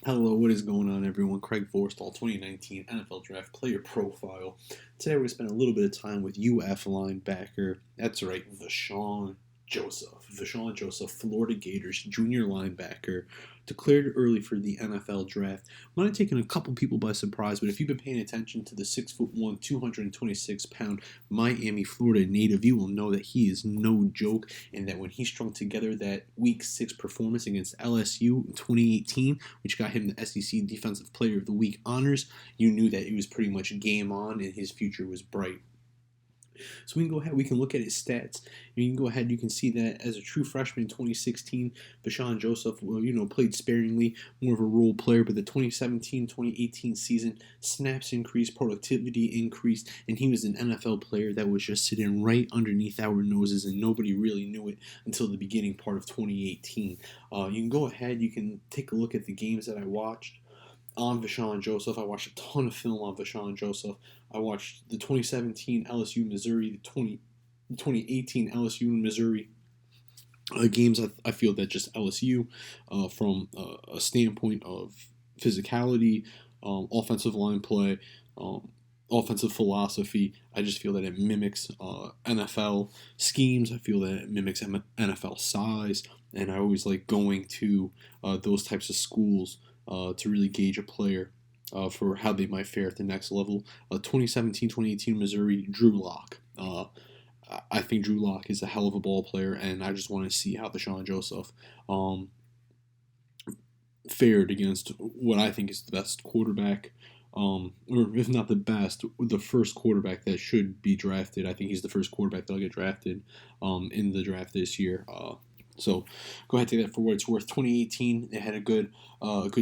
Hello, what is going on, everyone? Craig Forstall, 2019 NFL Draft Player Profile. Today, we're going to spend a little bit of time with UF linebacker. That's right, Vosean Joseph. Vosean Joseph, Florida Gators junior linebacker, declared early for the NFL Draft. Might have taken a couple people by surprise, but if you've been paying attention to the 6'1", 226-pound Miami, Florida native, you will know that he is no joke, and that when he strung together that Week 6 performance against LSU in 2018, which got him the SEC Defensive Player of the Week honors, you knew that it was pretty much game on and his future was bright. So we can go ahead, we can look at his stats. You can go ahead, you can see that as a true freshman in 2016, Vosean Joseph, played sparingly, more of a role player, but the 2017-2018 season, snaps increased, productivity increased, and he was an NFL player that was just sitting right underneath our noses, and nobody really knew it until the beginning part of 2018. You can go ahead, you can take a look at the games that I watched on Vosean Joseph. I watched a ton of film on Vosean Joseph. I watched the 2017 LSU Missouri, the 2018 LSU and Missouri games. I feel that just LSU, from a standpoint of physicality, offensive line play, offensive philosophy, I just feel that it mimics NFL schemes. I feel that it mimics NFL size, and I always like going to those types of schools to really gauge a player for how they might fare at the next level. 2017-2018 Missouri, Drew Lock. I think Drew Lock is a hell of a ball player, and I just want to see how Vosean Joseph fared against what I think is the best quarterback, or if not the best, the first quarterback that should be drafted. I think he's the first quarterback that'll get drafted in the draft this year. So go ahead and take that for what it's worth. 2018, they had a good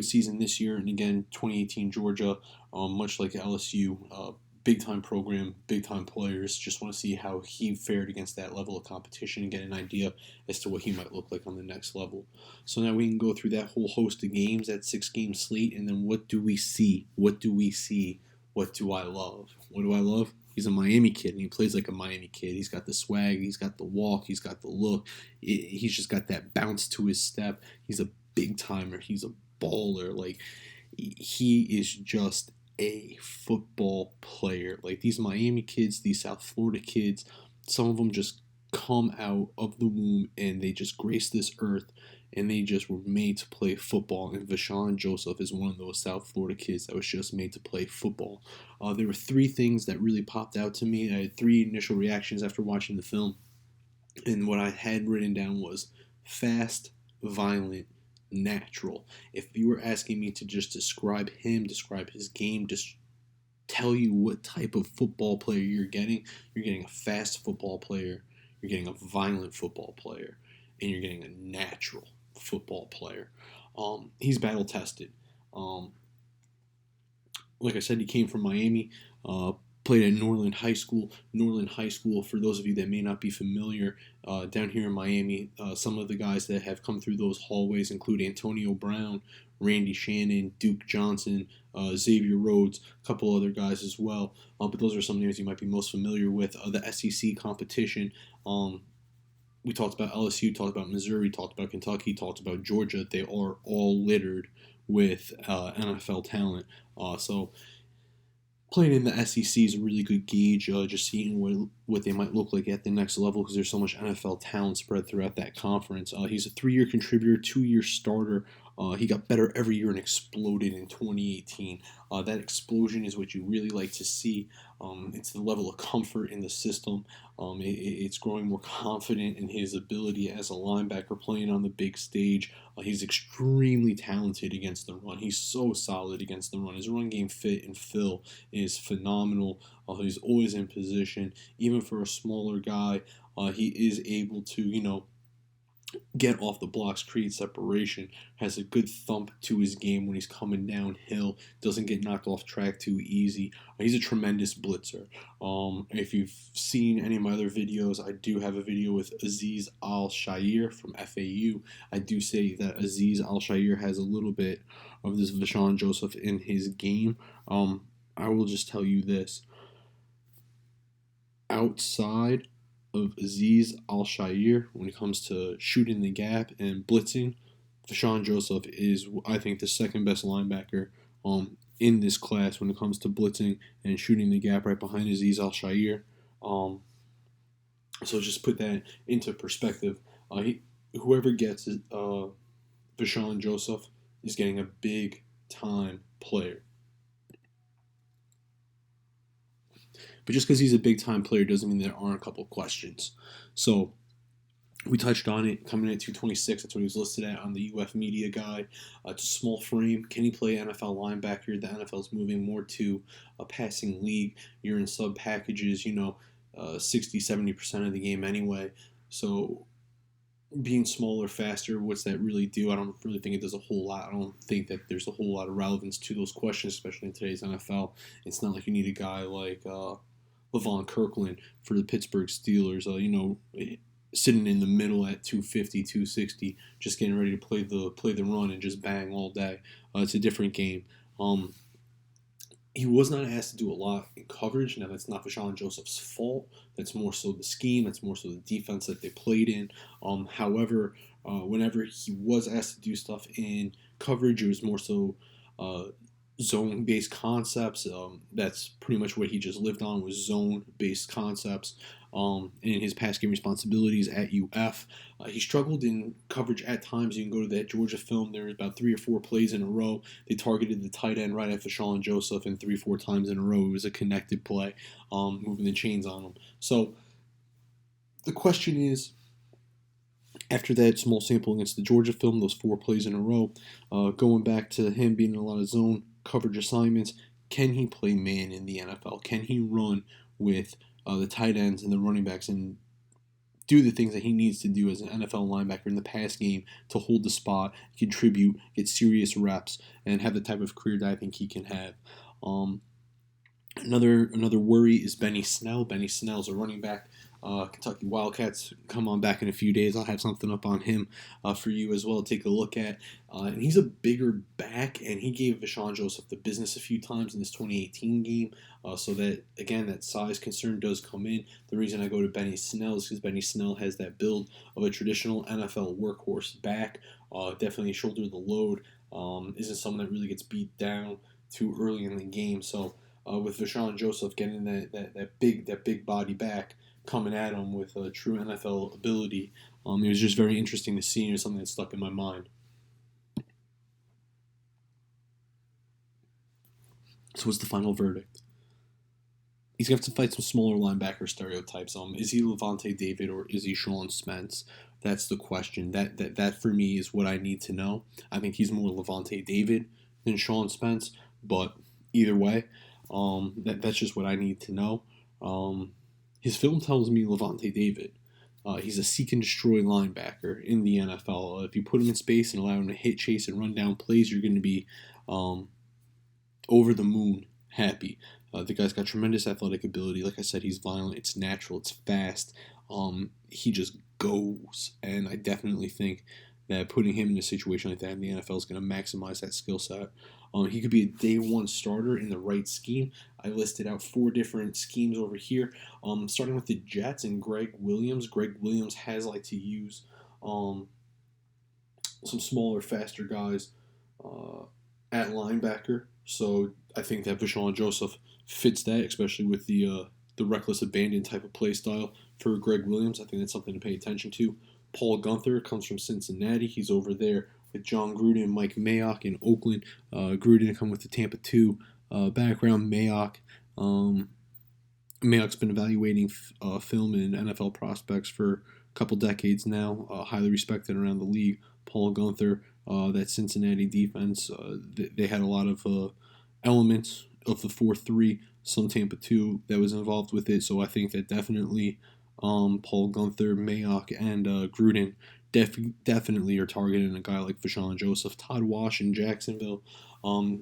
season this year, and again, 2018 Georgia, much like LSU, big time program, big time players. Just want to see how he fared against that level of competition and get an idea as to what he might look like on the next level. So now we can go through that whole host of games, that 6-game slate, and then what do we see? What do we see? What do I love? What do I love? He's a Miami kid, and he plays like a Miami kid. He's got the swag, he's got the walk, he's got the look. He's just got that bounce to his step. He's a big timer. He's a baller. Like, he is just a football player. Like, these Miami kids, these South Florida kids, some of them just come out of the womb and they just grace this earth, and they just were made to play football. And Vosean Joseph is one of those South Florida kids that was just made to play football. There were three things that really popped out to me. I had three initial reactions after watching the film, and what I had written down was fast, violent, natural. If you were asking me to just describe him, describe his game, just tell you what type of football player you're getting a fast football player, you're getting a violent football player, and you're getting a natural football player. He's battle tested. Um, like I said, he came from Miami, played at Norland High School. Norland High School, for those of you that may not be familiar, down here in Miami, some of the guys that have come through those hallways include Antonio Brown, Randy Shannon, Duke Johnson, Xavier Rhodes, a couple other guys as well. But those are some names you might be most familiar with. The SEC competition. We talked about LSU, talked about Missouri, talked about Kentucky, talked about Georgia. They are all littered with NFL talent. So playing in the SEC is a really good gauge, just seeing what they might look like at the next level, because there's so much NFL talent spread throughout that conference. He's a 3-year contributor, 2-year starter. He got better every year and exploded in 2018. That explosion is what you really like to see. It's the level of comfort in the system. It's growing more confident in his ability as a linebacker playing on the big stage. He's extremely talented against the run. He's so solid against the run. His run game fit and fill is phenomenal. He's always in position. Even for a smaller guy, he is able to, get off the blocks, create separation, has a good thump to his game when he's coming downhill, doesn't get knocked off track too easy. He's a tremendous blitzer. If you've seen any of my other videos, I do have a video with Aziz Al-Shair from FAU. I do say that Aziz Al-Shair has a little bit of this Vosean Joseph in his game. I will just tell you this. Outside of Aziz Al-Shair, when it comes to shooting the gap and blitzing, Vosean Joseph is, I think, the second best linebacker in this class when it comes to blitzing and shooting the gap. Right behind Aziz Al-Shaair. Um, so just put that into perspective. Whoever gets it, Vosean Joseph is getting a big time player. But just because he's a big time player doesn't mean there aren't a couple questions. So we touched on it coming in at 226. That's what he was listed at on the UF Media Guide. It's a small frame. Can he play NFL linebacker? The NFL is moving more to a passing league. You're in sub packages, 60, 70% of the game anyway. So being smaller, faster, what's that really do? I don't really think it does a whole lot. I don't think that there's a whole lot of relevance to those questions, especially in today's NFL. It's not like you need a guy like Levon Kirkland for the Pittsburgh Steelers, sitting in the middle at 250, 260, just getting ready to play the run and just bang all day. It's a different game. He was not asked to do a lot in coverage. Now, that's not Vosean Joseph's fault. That's more so the scheme. That's more so the defense that they played in. However, whenever he was asked to do stuff in coverage, it was more so zone-based concepts. That's pretty much what he just lived on, was zone-based concepts. In his pass game responsibilities at UF, he struggled in coverage at times. You can go to that Georgia film. There was about 3 or 4 plays in a row. They targeted the tight end right at Vosean Joseph, and 3-4 times in a row it was a connected play, moving the chains on him. So the question is, after that small sample against the Georgia film, those 4 plays in a row, going back to him being in a lot of zone coverage assignments, can he play man in the NFL? Can he run with the tight ends and the running backs and do the things that he needs to do as an NFL linebacker in the pass game to hold the spot, contribute, get serious reps, and have the type of career that I think he can have? Another worry is Benny Snell. Benny Snell's a running back. Kentucky Wildcats come on back in a few days. I'll have something up on him for you as well to take a look at. And he's a bigger back, and he gave Vosean Joseph the business a few times in this 2018 game. So that, again, that size concern does come in. The reason I go to Benny Snell is because Benny Snell has that build of a traditional NFL workhorse back. Definitely shoulder the load. Isn't someone that really gets beat down too early in the game. So with Vosean Joseph getting that big body back coming at him with a true NFL ability, it was just very interesting to see, and it was something that stuck in my mind. So what's the final verdict? He's going to have to fight some smaller linebacker stereotypes. Is he Levante David or is he Sean Spence? That's the question. That for me is what I need to know. I think he's more Levante David than Sean Spence, but either way, that's just what I need to know. His film tells me Levante David. He's a seek and destroy linebacker in the NFL. If you put him in space and allow him to hit, chase, and run down plays, you're going to be over the moon happy. The guy's got tremendous athletic ability. Like I said, he's violent. It's natural. It's fast. He just goes. And I definitely think that putting him in a situation like that in the NFL is going to maximize that skill set. He could be a day one starter in the right scheme. I listed out 4 different schemes over here. Starting with the Jets and Greg Williams. Greg Williams has liked to use some smaller, faster guys at linebacker. So I think that Vosean Joseph fits that, especially with the reckless abandon type of play style for Greg Williams. I think that's something to pay attention to. Paul Gunther comes from Cincinnati. He's over there with John Gruden and Mike Mayock in Oakland. Gruden come with the Tampa 2 background. Mayock's been evaluating film and NFL prospects for a couple decades now, highly respected around the league. Paul Gunther, that Cincinnati defense, they had a lot of elements of the 4-3, some Tampa 2 that was involved with it. So I think that definitely Paul Gunther, Mayock, and Gruden definitely are targeting a guy like Vosean Joseph. Todd Wash in Jacksonville.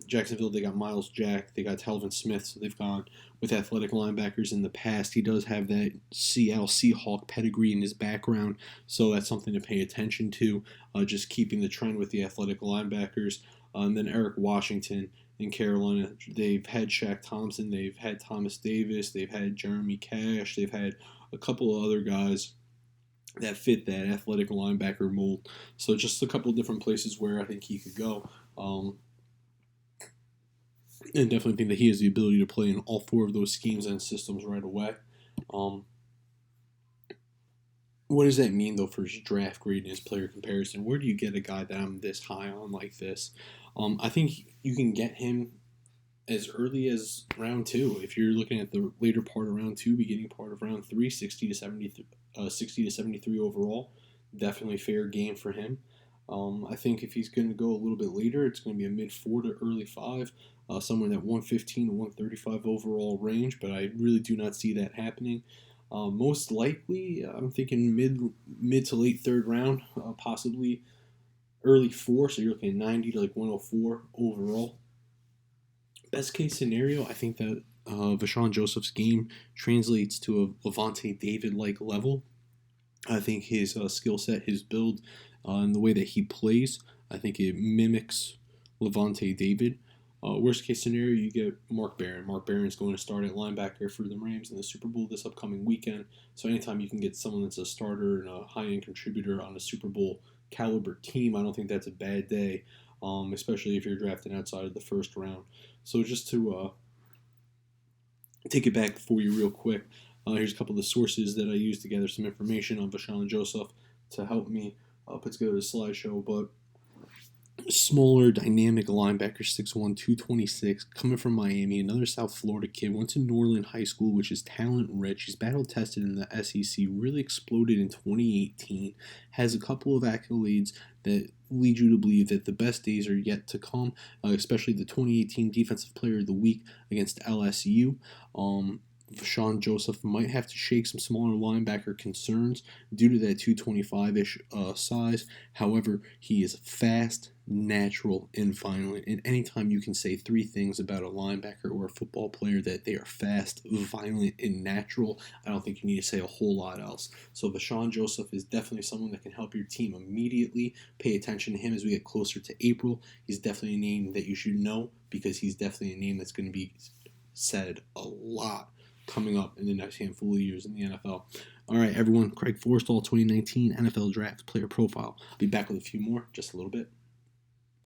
Jacksonville, they got Miles Jack, they got Telvin Smith, so they've gone with athletic linebackers in the past. He does have that Seattle Seahawk pedigree in his background, so that's something to pay attention to, just keeping the trend with the athletic linebackers. And then Eric Washington in Carolina, they've had Shaq Thompson, they've had Thomas Davis, they've had Jeremy Cash, they've had a couple of other guys that fit that athletic linebacker mold. So just a couple of different places where I think he could go. And definitely think that he has the ability to play in all four of those schemes and systems right away. Um, what does that mean, though, for his draft grade and his player comparison? Where do you get a guy that I'm this high on like this? I think you can get him as early as round two. If you're looking at the later part of round two, beginning part of round three, 60 to 73 overall, definitely fair game for him. I think if he's going to go a little bit later, it's going to be a mid four to early five, somewhere in that 115 to 135 overall range. But I really do not see that happening. Most likely, I'm thinking mid to late third round, possibly early four. So you're looking at 90 to like 104 overall. Best case scenario, I think that Vosean Joseph's game translates to a Levante David like level. I think his skill set, his build, and the way that he plays, I think it mimics Levante David. Worst case scenario, you get Mark Barron. Mark Barron is going to start at linebacker for the Rams in the Super Bowl this upcoming weekend. So anytime you can get someone that's a starter and a high-end contributor on a Super Bowl caliber team, I don't think that's a bad day, especially if you're drafting outside of the first round. So just to take it back for you real quick, here's a couple of the sources that I used to gather some information on Vosean Joseph to help me put together a slideshow. But smaller, dynamic linebacker, 6'1", 226, coming from Miami, another South Florida kid, went to Norland High School, which is talent rich. He's battle tested in the SEC, really exploded in 2018, has a couple of accolades that lead you to believe that the best days are yet to come, especially the 2018 Defensive Player of the Week against LSU. Vosean Joseph might have to shake some smaller linebacker concerns due to that 225-ish size. However, he is fast, natural, and violent. And anytime you can say three things about a linebacker or a football player, that they are fast, violent, and natural, I don't think you need to say a whole lot else. So Vosean Joseph is definitely someone that can help your team immediately. Pay attention to him as we get closer to April. He's definitely a name that you should know because he's definitely a name that's going to be said a lot coming up in the next handful of years in the NFL. All right, everyone. Craig Forrestall, 2019 NFL Draft Player Profile. I'll be back with a few more just a little bit.